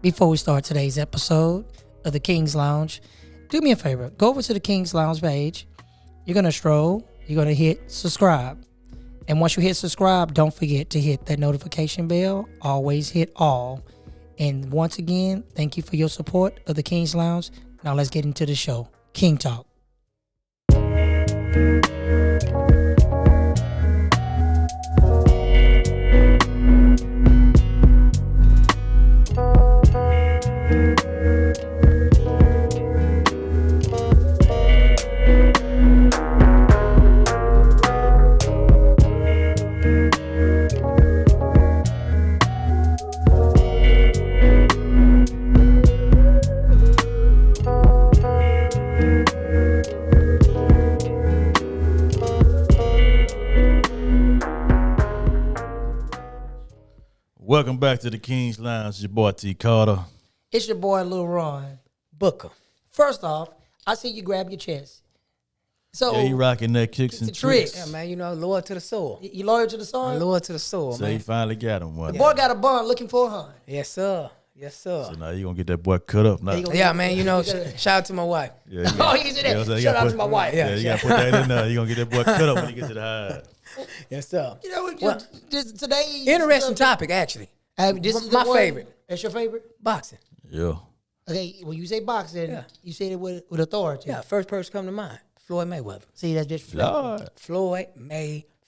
Before we start today's episode of the Kingz Lounge, do me a favor. Go over to the Kingz Lounge page. You're going to scroll. You're going to hit subscribe. And once you hit subscribe, don't forget to hit that notification bell. Always hit all. And once again, thank you for your support of the Kingz Lounge. Now let's get into the show. King Talk. Welcome back to the Kingz Lounge. It's your boy T. Kato. It's your boy Lil Ron Booker. First off, I see you grab your chest. So Yeah, he rocking that kicks and tricks. Yeah, man, you know, loyal to the soul. You loyal to the song? I'm loyal to the soul, So man. he finally got him one. The boy got a bun looking for a hun. Yes, sir. Yes, sir. So now you gonna get that boy cut up now. There you go. Yeah, man, you know, shout out to my wife. Yeah, you Oh, he can say that. you Shout gotta out to my wife. Yeah, you gotta put that in there. You gonna get that boy cut up when you get to the hide. Yes, sir. You know, Well, today... Interesting topic, actually. This is My the one- favorite. That's your favorite? Boxing. Yeah. Okay, when you say boxing, Yeah. you say it with authority. Yeah, first person come to mind. Floyd Mayweather. See, that's disrespectful. Lord.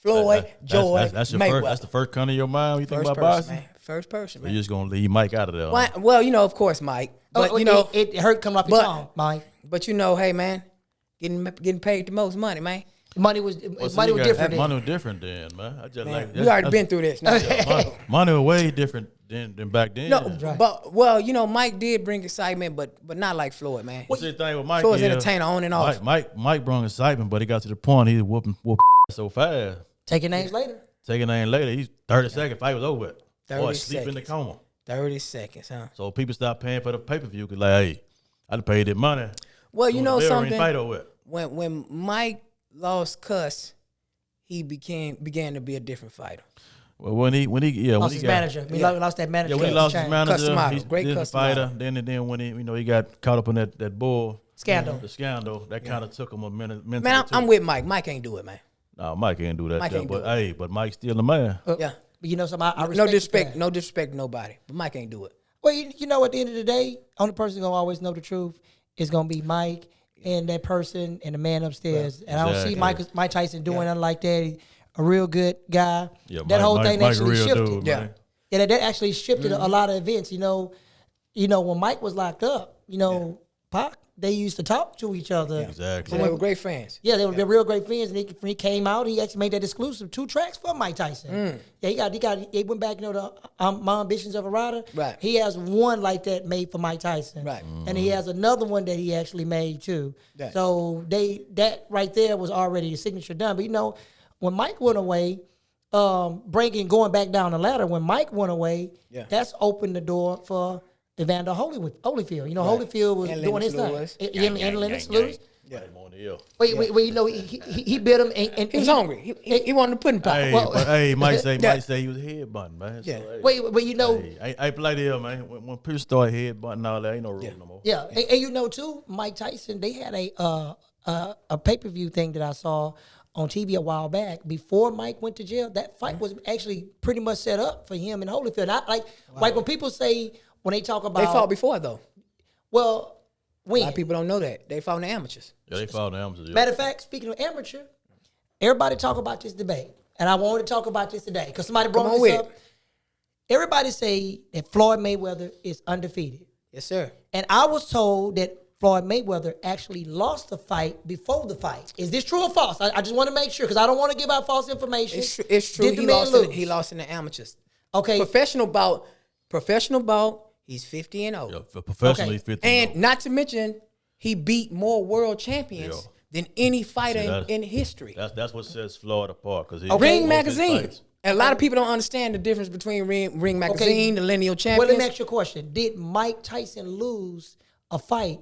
Floyd, George, That's the Mayweather. first. That's the first come to your mind when you think First about person, boxing. man. First person, You're man. just gonna leave Mike out of there. Why, well, you know, of course, Mike. But, you know, it hurt coming off your but- tongue, Mike. but you know, hey, man, getting paid the most money, man. Money was Well, see, money you was got- different. then. Money was different then, man. I just Man, like we already been through this. Now. money was way different than back then. No, Right. but well, you know, Mike did bring excitement, but not like Floyd, man. What's the thing with Mike? Floyd's is, entertainer on and off. Mike brought excitement, but it got to the point he was whooping so fast. Taking names later. Taking name later, he's 30 seconds. Fight was over. 30 Boy, sleep in the seconds. coma. 30 seconds, huh? So people stopped paying for the pay per view because like, hey, I done paid that money. Well, you know something. Fight over it. When Mike lost Cuss, he began to be a different fighter. Well, when he Lost his manager. He lost that manager. Yeah, when he lost his manager, Customato, he's great a Customato. fighter. Then when he got caught up in that bull Scandal. the scandal, that kind of took him a minute. Mentally Man, too. I'm with Mike. Mike ain't do it, man. No, Mike can't do that. Mike there, ain't but do it. hey, but Mike's still the man. Yeah. But you know something, I respect No you for disrespect, that. no disrespect to nobody. But Mike ain't do it. Well, you know, at the end of the day, only person gonna always know the truth is gonna be Mike and that person and the man upstairs. And I don't see Exactly. Mike Tyson doing nothing like that. He's a real good guy. Yeah, that whole thing Mike actually real shifted. dude, Yeah. man. Yeah, that actually shifted a lot of events. You know, when Mike was locked up, Pac, they used to talk to each other. Exactly. So they were great fans. Yeah, they were real great friends. And when he came out, he actually made that exclusive 2 tracks for Mike Tyson. Yeah, he went back, to My Ambitions of a Rider. Right. He has one like that made for Mike Tyson. Right. And he has another one that he actually made too. Yeah. So that right there was already a signature done. But when Mike went away, going back down the ladder, when Mike went away, that's opened the door for Evander Holyfield. Holyfield was And doing Lennox his Lewis. thing. And Lennox Lewis. He bit him and He was hungry. He wanted to put in power. Hey, Well- but hey, Mike say he was headbutting, man. So, Yeah. hey, Wait, I play there, man. When people start headbutting all that, ain't no rule no more. yeah, and too, Mike Tyson, they had a pay-per-view thing that I saw on TV a while back before Mike went to jail. That fight was actually pretty much set up for him and Holyfield. Like when people say, when they talk about, They fought before, though. well, A when lot of people don't know that. They fought in the amateurs. Yeah, they fought the amateurs. Yeah. matter of fact, speaking of amateur, everybody talk about this debate, and I wanted to talk about this today because somebody brought on this with up. Everybody say that Floyd Mayweather is undefeated. Yes, sir. And I was told that Floyd Mayweather actually lost the fight before the fight. Is this true or false? I just want to make sure because I don't want to give out false information. It's true. Did the man lose? He lost in the amateurs. Okay. Professional bout, he's 50-0. Yeah, for professionally, Okay. 50. And not to mention, he beat more world champions Yeah. than any fighter See, that- in history. That's what sets Floyd apart. Cause Ring Magazine. And a lot of people don't understand the difference between Ring Magazine, the lineal Well, champions. let me ask you a question. Did Mike Tyson lose a fight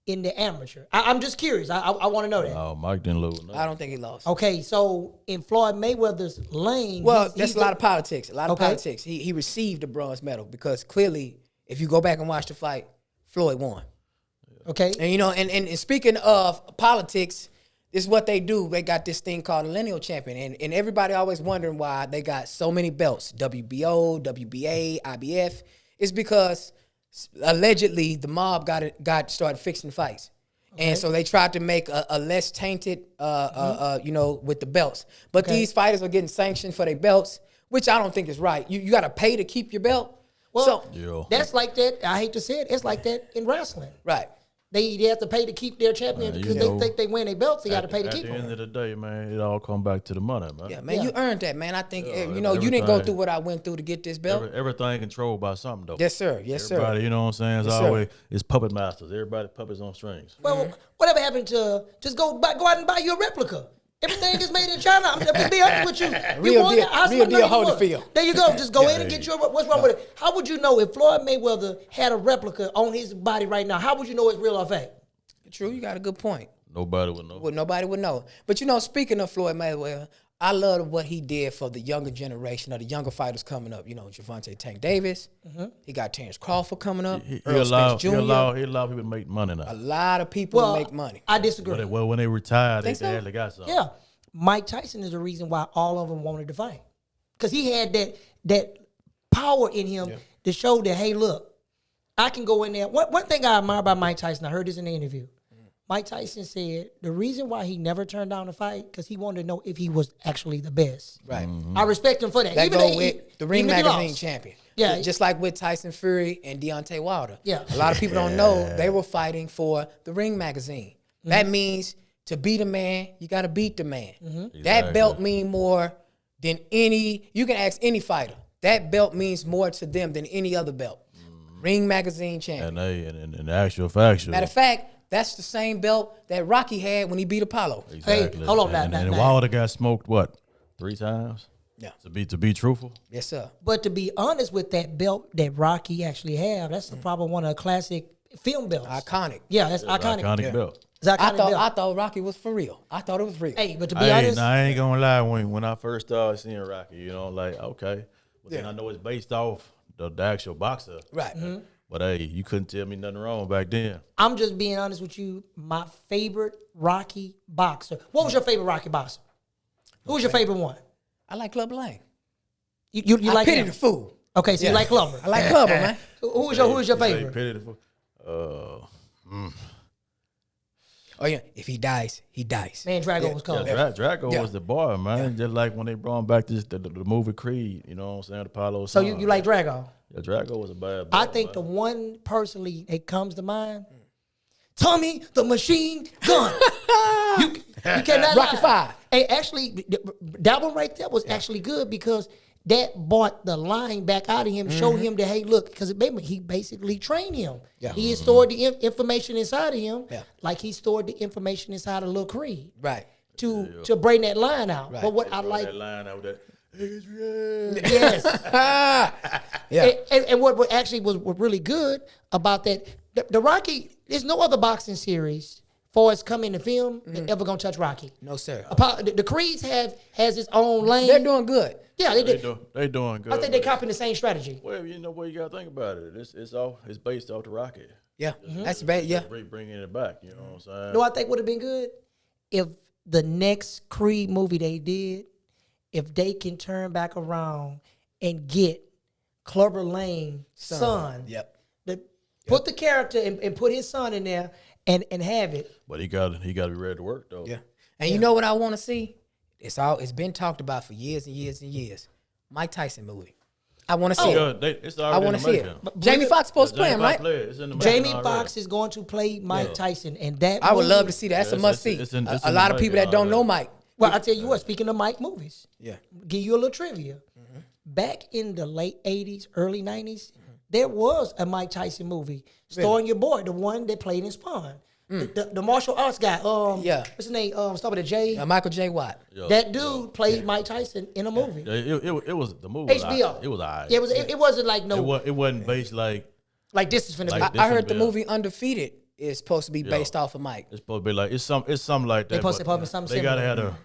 in the amateur? I'm just curious. I want to know that. Oh, Mike didn't lose. No. I don't think he lost. Okay, so in Floyd Mayweather's lane, Well, he's that's a lot of politics. A lot of Okay. politics. He received the bronze medal because clearly If you go back and watch the fight, Floyd won. Okay. And you know, and speaking of politics, this is what they do. They got this thing called a lineal champion, and everybody always wondering why they got so many belts: WBO, WBA, IBF. It's because allegedly the mob started fixing fights. Okay. And so they tried to make a less tainted, you know, with the belts. But these fighters are getting sanctioned for their belts, which I don't think is right. You got to pay to keep your belt. Well, that's like that. I hate to say it. It's like that in wrestling. Right. They have to pay to keep their champion because they think they win their belts. They got to pay to keep them. At the end of the day, man, it all come back to the money, man. Yeah, man, you earned that, man. I think, you know, you didn't go through what I went through to get this belt. Everything controlled by something, though. Yes, sir. Yes, Everybody, sir. you know what I'm saying? It's puppet masters. Everybody puppets on strings. Well, whatever happened to just go out and buy you a replica? Everything is made in China. I'm going to be honest with you. Real deal Holyfield. There you go. Just go in and get your. What's wrong with it? How would you know if Floyd Mayweather had a replica on his body right now? How would you know it's real or fake? True, you got a good point. Nobody would know. Well, nobody would know. But you know, speaking of Floyd Mayweather, I love what he did for the younger generation or the younger fighters coming up. You know, Gervonta Tank Davis. He got Terrence Crawford coming up. He allowed people to make money now. A lot of people to make money. I disagree. When they retired, they so? actually got something. Yeah. Mike Tyson is the reason why all of them wanted to fight. Because he had that power in him to show that, hey, look, I can go in there. One thing I admire about Mike Tyson, I heard this in the interview. Mike Tyson said the reason why he never turned down a fight because he wanted to know if he was actually the best. Right. I respect him for that. That go with the Ring Magazine champion. Yeah. Just like with Tyson Fury and Deontay Wilder. Yeah. A lot of people don't know they were fighting for the Ring Magazine. That means to beat a man, you got to beat the man. Exactly. That belt means more than you can ask any fighter. That belt means more to them than any other belt. Ring Magazine champion. And actual factual. Matter of fact, that's the same belt that Rocky had when he beat Apollo. Exactly. Hey, hold on, and Wilder got smoked, what, 3 times? Yeah. To be truthful? Yes, sir. But to be honest with that belt that Rocky actually have, that's probably one of the classic film belts. Iconic. Yeah, that's iconic. Iconic belt. It's iconic belt. I thought Rocky was for real. I thought it was real. Hey, but to be honest, I ain't gonna lie. When I first started seeing Rocky, you know, like, okay. But then I know it's based off the actual boxer. Right. But hey, you couldn't tell me nothing wrong back then. I'm just being honest with you. My favorite Rocky boxer. What was your favorite Rocky boxer? Who was your favorite one? I like Clubber Lang. You I like pity him? the fool. Okay, so you like Clubber. I like Clubber, man. Who was your favorite? Pity the fool. Oh yeah, if he dies, he dies. Man, Drago was cold. Drago was the boy, man. Just like when they brought him back to the movie Creed, you know what I'm saying? Apollo. So you like Drago? Yeah, Drago was a bad boy. I think the one personally that comes to mind, Tommy the Machine Gun. you cannot Rocky lie. V. Hey, actually, that one right there was actually good because that brought the line back out of him, showed him that, hey, look, because he basically trained him. Yeah. He had stored the information inside of him, Yeah. like he stored the information inside of Lil Creed Right. to bring that line out. Right. But what I like, that line out that. Adrian. yes. Yeah. And what actually was really good about that, the Rocky, there's no other boxing series for us coming to film that ever gonna touch Rocky. No, sir. The Creeds has its own lane. They're doing good. Yeah, They doing good. I think they're copying the same strategy. Well, you know what you gotta think about it. It's based off the Rocket. Yeah. That's bad. Yeah. Bringing it back. You know what I'm saying? No, I think would have been good if the next Creed movie they did, if they can turn back around and get Clubber Lang's son. Yep. Put the character and put his son in there and have it. But he got to be ready to work though. Yeah. And you know what I want to see? It's been talked about for years and years and years. Mike Tyson movie. I want to see it. I want to see it. Jamie Foxx supposed to play him, right? Jamie Foxx is going to play Mike Tyson, and that I would love to see that. That's a must see. A lot of people that don't know Mike. Well, I tell you what. Speaking of Mike movies, Yeah. give you a little trivia. Back in the late '80s, early '90s, there was a Mike Tyson movie starring your boy, the one that played in Spawn, the martial arts guy. What's his name? Start with a J. Michael J. Watt. That dude played Mike Tyson in a movie. It was the movie. HBO. It was alright. Yeah, it wasn't like no. It wasn't based like this is finna like be. I heard the movie Undefeated is supposed to be based off of Mike. it's supposed to be like it's something like that. They supposed to be something They gotta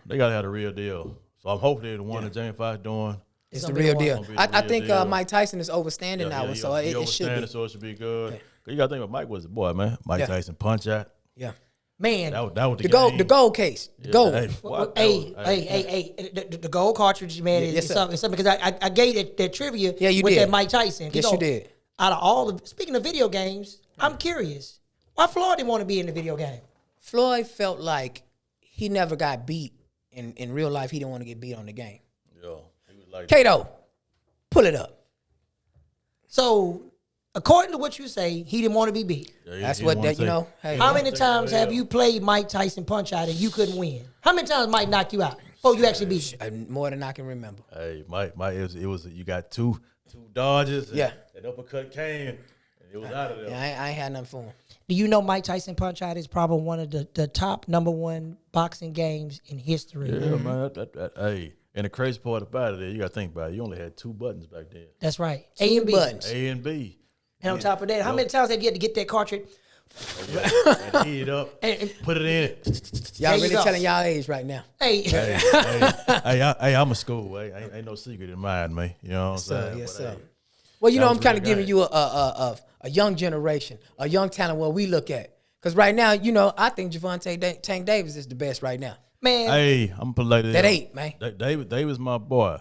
similar. have the real deal. So I'm hoping the one that Jamie Foxx doing. It's the real deal. I think deal. Mike Tyson is overstanding that one, so it should be. So it should be good. You got to think about Mike was the boy, man. Mike Tyson punch out. Yeah. Man, that was the gold case. The gold. The gold cartridge, man, is something because I gave that trivia with that Mike Tyson. Yes, you did. Out of all the, speaking of video games, I'm curious. Why Floyd didn't want to be in the video game? Floyd felt like he never got beat in real life. He didn't want to get beat on the game. Yeah, he was like Kato, pull it up. So, according to what you say, he didn't want to be beat. Yeah, That's what that, you know. Hey, how many times have you played Mike Tyson Punch Out and you couldn't win? How many times Mike knocked you out before you actually beat him? More than I can remember. Hey, Mike, it was you got two dodges. And that uppercut came, and it was out of there. Yeah, I ain't had nothing for him. Do you know Mike Tyson Punch Out is probably one of the top #1 boxing games in history? Yeah, man. Hey, and the crazy part about it is you got to think about it. You only had 2 buttons back then. That's right. A and B. Buttons. A and B. And on top of that, how many times have you had to get that cartridge? And heat it up, and put it in it. Y'all really telling y'all age right now. Hey. Hey, I'm a school. Ain't no secret in mine, man. You know what I'm saying? Yes, sir. Well, you know, I'm kind of giving you a young generation, a young talent what we look at. Because right now, you know, I think Javante Tank Davis is the best right now. Man. Hey, I'm going to put it like this. That 8, man. Davis my boy.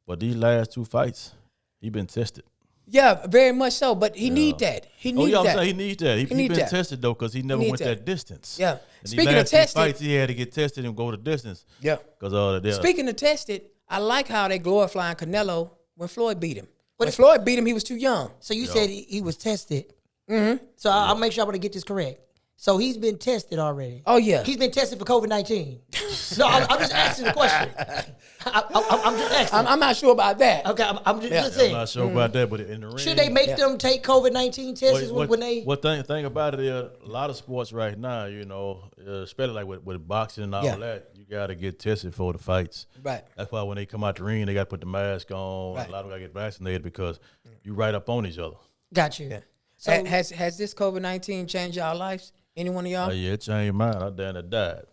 But these last 2 fights, he been tested. Yeah, very much so. But he need that. He needs that. I'm saying he needs that. He been tested, though, because he never went that distance. Yeah. And Speaking of tested. Fights, he had to get tested and go the distance. Yeah. Speaking of tested, I like how they glorifying Canelo when Floyd beat him. When Floyd beat him, he was too young. So you said he was tested. Mm-hmm. So I'll make sure I want to get this correct. So he's been tested already. Oh, yeah. He's been tested for COVID-19. No, I'm just asking the question. I'm just asking. I'm not sure about that. Okay, I'm just saying. I'm not sure about that, but in the ring. Should they make them take COVID-19 tests when they... Well, thing about it is, a lot of sports right now, you know, especially like with boxing and all that, you got to get tested for the fights. Right. That's why when they come out the ring, they got to put the mask on. Right. A lot of them got to get vaccinated because you right up on each other. Got you. Yeah. So has this COVID-19 changed y'all lives? Any one of y'all? Yeah, it changed mine. I damn died.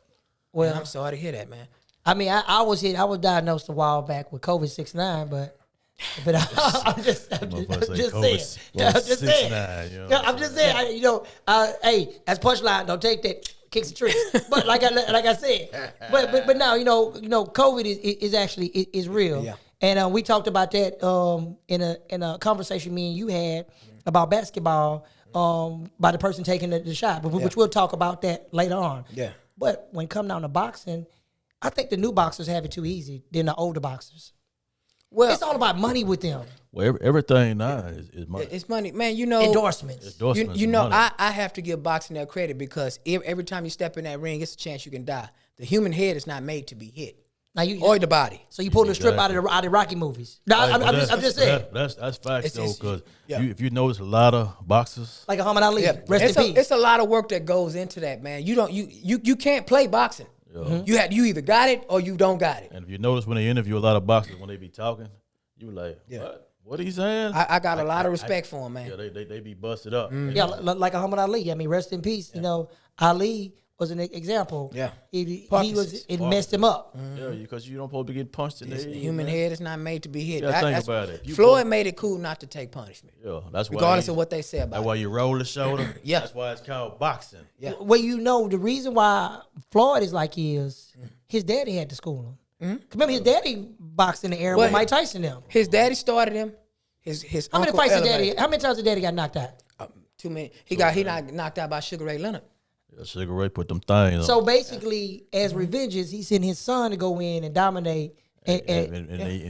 Well, man, I'm sorry to hear that, man. I mean, I was diagnosed a while back with COVID-69, but I'm just saying. I'm just saying. Hey, that's punchline. Don't take that. Kickz&trickz. But like I said, but now you know COVID is actually is real. Yeah. And we talked about that in a conversation me and you had about basketball. By the person taking the shot, which we'll talk about that later on. Yeah. But when it comes down to boxing, I think the new boxers have it too easy than the older boxers. Well, it's all about money with them. Well, everything now is money. It's money, man. You know, endorsements. You know, I have to give boxing that credit because every time you step in that ring, it's a chance you can die. The human head is not made to be hit. Now or the body. So you pull the strip out of the Rocky movies. No, I'm just saying. That's facts though, because if you notice a lot of boxers like Muhammad Ali, rest in peace. It's a lot of work that goes into that, man. You can't play boxing. Yeah. You either got it or you don't got it. And if you notice when they interview a lot of boxers, when they be talking, you like, what are you saying? I got a lot of respect for him, man. Yeah, they be busted up. Mm-hmm. Yeah, like Muhammad Ali. I mean, rest in peace. Yeah. You know, Ali was an example. Yeah, it messed him up. Mm-hmm. Yeah, because you don't supposed to get punched in the head. The human head is not made to be hit. Think about it. Floyd made it cool not to take punishment. Yeah, that's why. Regardless of what they say about it. That's why you roll the shoulder. Yeah, that's why it's called boxing. Yeah. Well, you know the reason why Floyd is like he is. His daddy had to school him. Mm-hmm. Remember, his daddy boxed in the air with Mike Tyson. Them. His daddy started him. His how many fights did daddy? How many times did daddy got knocked out? Too many. He got knocked out by Sugar Ray Leonard. Yeah, Sugar Ray put them things on. Mm-hmm. So basically, as revenges, he sent his son to go in and dominate, and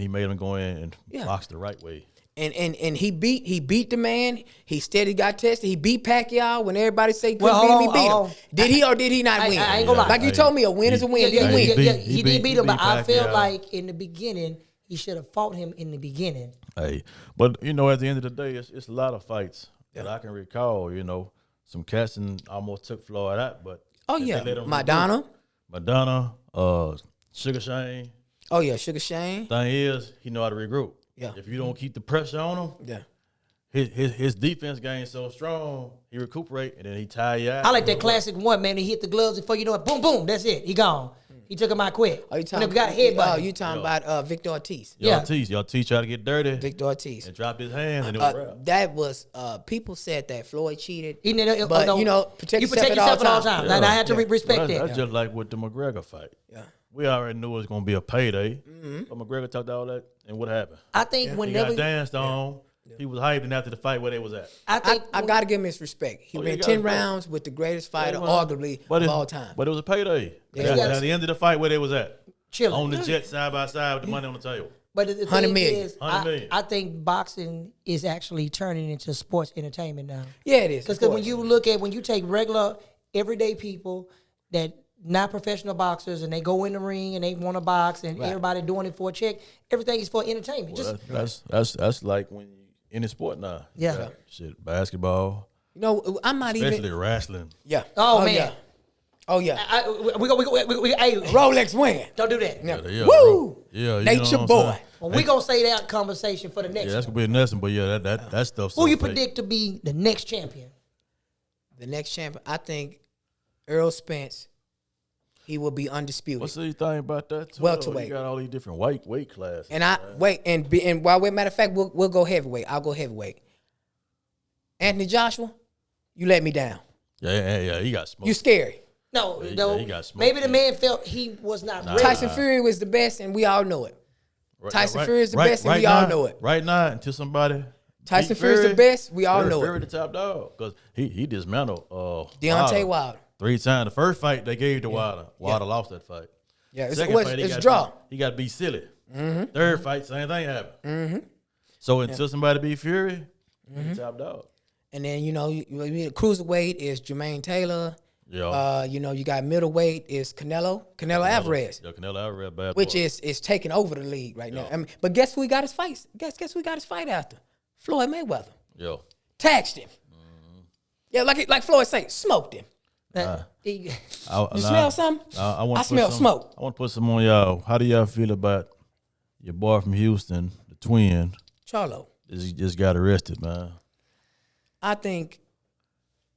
he made him go in and box the right way. And he beat the man. He steady got tested. He beat Pacquiao when everybody say couldn't beat him. He beat him. Did he or did he not win? I ain't gonna lie. Like you told me, a win is a win. Did he win? He did beat him, but I felt like in the beginning he should have fought him in the beginning. Hey, but you know, at the end of the day, it's a lot of fights that I can recall. You know, some cats almost took Floyd out, but Madonna, Sugar Shane. Oh yeah, Sugar Shane. Thing is, he know how to regroup. Yeah. If you don't keep the pressure on him, his defense game so strong, he recuperate and then he tie you out. I like that classic one, man. He hit the gloves before you know it, boom, boom, that's it. He gone. He took him out quick. Oh, you talking? Got headbutt. Oh, you talking about Victor Ortiz? Yeah. Y'all teach how to get dirty. Victor Ortiz. And drop his hands and it was wrap. That was people said that Floyd cheated. But you know, protect you yourself protect at all yourself at all times. times. And I had to respect Well, that. That's just like with the McGregor fight. Yeah. We already knew it was gonna be a payday. But McGregor talked all that, and what happened? I think He whenever got danced on. He was hyped, and after the fight, where they was at. I think I got to give him his respect. He you went got 10 respect. rounds with the greatest fighter, Well, arguably, but of all time. But it was a payday. Yeah. At the end of the fight, where they was at? chilling. On the jet, side by side, with the money on the table. But the 100 thing million. is, 100 million. I think boxing is actually turning into sports entertainment now. Yeah, it is. Because of when course. you take regular, everyday people that not professional boxers and they go in the ring and they want to box and everybody doing it for a check, everything is for entertainment. Well, that's like when you any sport now. Yeah. Shit, basketball, You know, I'm not especially even. wrestling. Yeah. Oh, man. Yeah. Oh, yeah. Hey, Rolex win. don't do that. Yeah. Yeah, Woo! Yeah, you know Nature what I'm boy. saying? Well, we're going to say that conversation for the next Yeah, that's one. gonna be a next one, but yeah, that stuff. Who you predict to be the next champion? The next champion, I think Earl Spence, he will be undisputed. What's the thing about that? Too, Welterweight. You got all these different weight classes. And matter of fact, we'll go heavyweight. I'll go heavyweight. Anthony Joshua, you let me down. Yeah, he got smoked. You scary. No, Yeah, no. he got smoked, Maybe the man. man felt he was not ready. Tyson Fury was the best, and we all know it. Tyson Fury is the best, and we now, all know it. Right now, until somebody Tyson beat Fury is the best, we all know Fury it. the top dog because he dismantled Deontay Wilder. 3 times. The first fight they gave to Wilder. Wilder lost that fight. Yeah, Second fight, it's a draw. He got beat silly. Third fight, same thing happened. So until somebody beat Fury, he the top dog. And then, cruiserweight is Jermaine Taylor. Yeah. You got middleweight is Canelo Alvarez, Yeah, Canelo Alvarez, bad which boy. is taking over the league right now. I mean, but guess who he got his fight? Guess who he got his fight after? Floyd Mayweather. Yo. Taxed him. Yeah, like Floyd say, smoked him. You smell something? I smell smoke. I want to put some on y'all. How do y'all feel about your boy from Houston, the twin? Charlo. He just got arrested, man. I think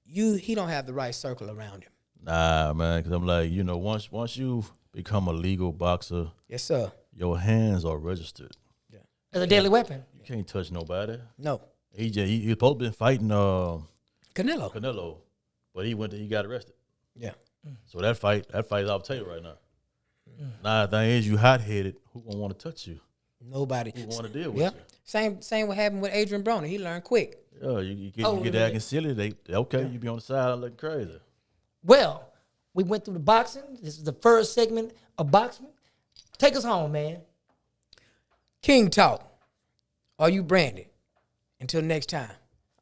he don't have the right circle around him. Nah, man, because I'm like, once you become a legal boxer, Yes, sir. your hands are registered. As a deadly weapon. You can't touch nobody. No. He supposed to been fighting Canelo. but he got arrested. Yeah. So that fight is off the table right now. Now the thing is, you hot headed. Who gonna want to touch you? Nobody. Who want to deal with Yeah. you? Same what happened with Adrian Broner. He learned quick. Yeah, you get acting silly. They okay. You be on the side looking crazy. Well, we went through the boxing. This is the first segment of boxing. Take us home, man. King Talk. Are you branded? Until next time.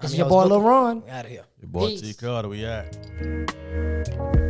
This is your boy Lil Ron. Out of here. Your boy Peace. T. Carter, we out.